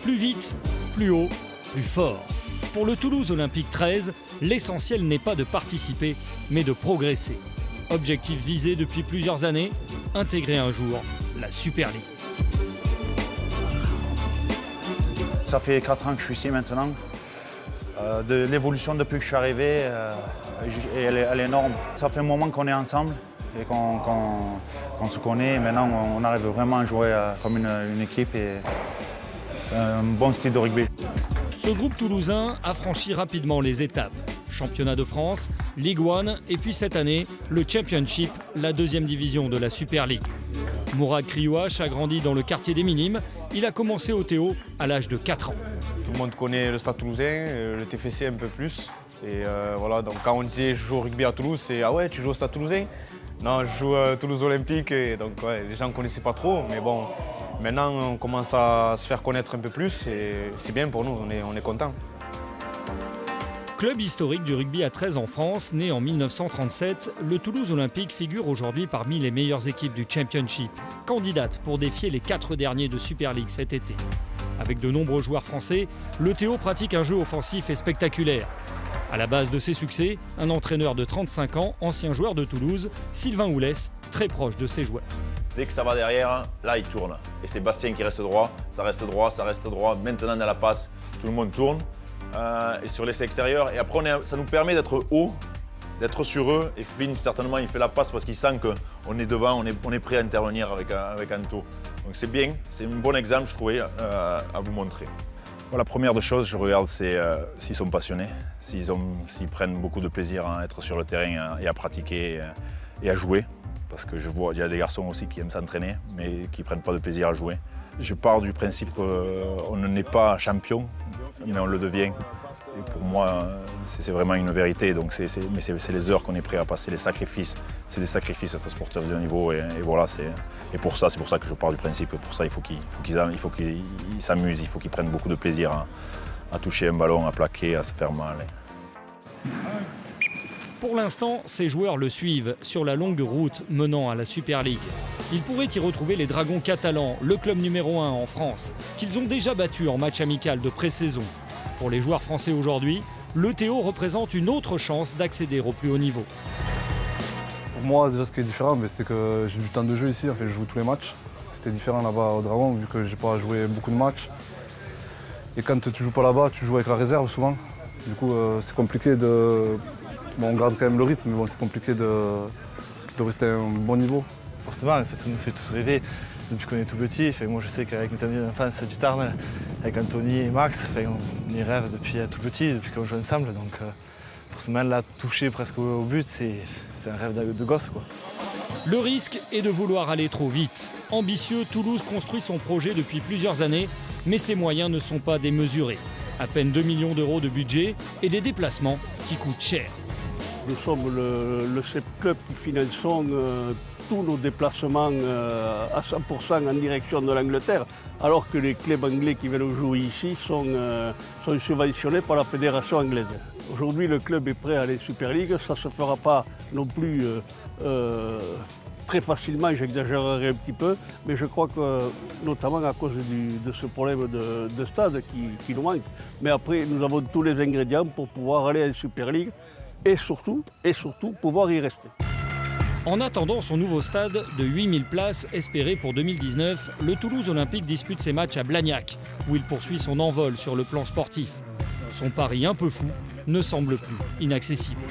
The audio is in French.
Plus vite, plus haut, plus fort. Pour le Toulouse Olympique 13, l'essentiel n'est pas de participer, mais de progresser. Objectif visé depuis plusieurs années, intégrer un jour la Super League. Ça fait 4 ans que je suis ici maintenant. De l'évolution depuis que je suis arrivé, elle est énorme. Ça fait un moment qu'on est ensemble et qu'on se connaît. Maintenant, on arrive vraiment à jouer comme une équipe et un bon style de rugby. Ce groupe toulousain a franchi rapidement les étapes. Championnat de France, Ligue 1 et puis cette année, le Championship, la deuxième division de la Super League. Mourad Kriouache a grandi dans le quartier des Minimes. Il a commencé au Théo à l'âge de 4 ans. Tout le monde connaît le Stade Toulousain, le TFC un peu plus. Et voilà, donc quand on disait je joue au rugby à Toulouse, c'est ah ouais, tu joues au Stade Toulousain? Non, je joue à Toulouse Olympique. Et donc ouais, les gens ne connaissaient pas trop, mais bon, maintenant on commence à se faire connaître un peu plus et c'est bien pour nous, on est contents. Club historique du rugby à 13 en France, né en 1937, le Toulouse Olympique figure aujourd'hui parmi les meilleures équipes du Championship, candidate pour défier les 4 derniers de Super League cet été. Avec de nombreux joueurs français, le Théo pratique un jeu offensif et spectaculaire. À la base de ses succès, un entraîneur de 35 ans, ancien joueur de Toulouse, Sylvain Houlès, très proche de ses joueurs. Dès que ça va derrière, là il tourne. Et c'est Bastien qui reste droit, ça reste droit, ça reste droit. Maintenant dans la passe, tout le monde tourne. Et sur l'essai extérieur. Et après, ça nous permet d'être haut, d'être sur eux. Et Flynn, certainement, il fait la passe parce qu'il sent qu'on est devant, on est prêt à intervenir avec Anto. Donc c'est bien, c'est un bon exemple, je trouvais, à vous montrer. Bon, la première des choses, je regarde, c'est s'ils sont passionnés, s'ils prennent beaucoup de plaisir à être sur le terrain et à pratiquer et à jouer. Parce que je vois, il y a des garçons aussi qui aiment s'entraîner, mais qui ne prennent pas de plaisir à jouer. Je pars du principe qu'on n'est pas champion, mais on le devient. Et pour moi, c'est vraiment une vérité. Donc mais c'est les heures qu'on est prêt à passer, les sacrifices. C'est des sacrifices d'être sportif de haut niveau. Et voilà, c'est pour ça que je pars du principe. Pour ça, il faut qu'ils s'amusent, il faut qu'ils prennent beaucoup de plaisir à toucher un ballon, à plaquer, à se faire mal. Pour l'instant, ces joueurs le suivent sur la longue route menant à la Super League. Ils pourraient y retrouver les Dragons catalans, le club numéro 1 en France, qu'ils ont déjà battu en match amical de pré-saison. Pour les joueurs français aujourd'hui, le Théo représente une autre chance d'accéder au plus haut niveau. Pour moi, déjà, ce qui est différent, c'est que j'ai du temps de jeu ici, en fait, je joue tous les matchs. C'était différent là-bas au Dragon, vu que je n'ai pas joué beaucoup de matchs. Et quand tu joues pas là-bas, tu joues avec la réserve souvent. Du coup, c'est compliqué de... Bon, on garde quand même le rythme, mais bon, c'est compliqué de rester à un bon niveau. Forcément, ça nous fait tous rêver depuis qu'on est tout petit. Moi, je sais qu'avec mes amis d'enfance du Tarn, avec Anthony et Max, on y rêve depuis tout petit, depuis qu'on joue ensemble. Donc, forcément, là, toucher presque au but, c'est un rêve de gosse, quoi. Le risque est de vouloir aller trop vite. Ambitieux, Toulouse construit son projet depuis plusieurs années, mais ses moyens ne sont pas démesurés. À peine 2 millions d'euros de budget et des déplacements qui coûtent cher. Nous sommes le seul club qui finançons tous nos déplacements à 100% en direction de l'Angleterre, alors que les clubs anglais qui viennent jouer ici sont subventionnés par la fédération anglaise. Aujourd'hui, le club est prêt à aller Super League, ça ne se fera pas non plus très facilement, j'exagérerai un petit peu, mais je crois que, notamment à cause de ce problème de stade qui nous manque. Mais après, nous avons tous les ingrédients pour pouvoir aller en Super League et surtout pouvoir y rester. En attendant son nouveau stade de 8000 places espéré pour 2019, le Toulouse Olympique dispute ses matchs à Blagnac, où il poursuit son envol sur le plan sportif. Son pari un peu fou ne semble plus inaccessible.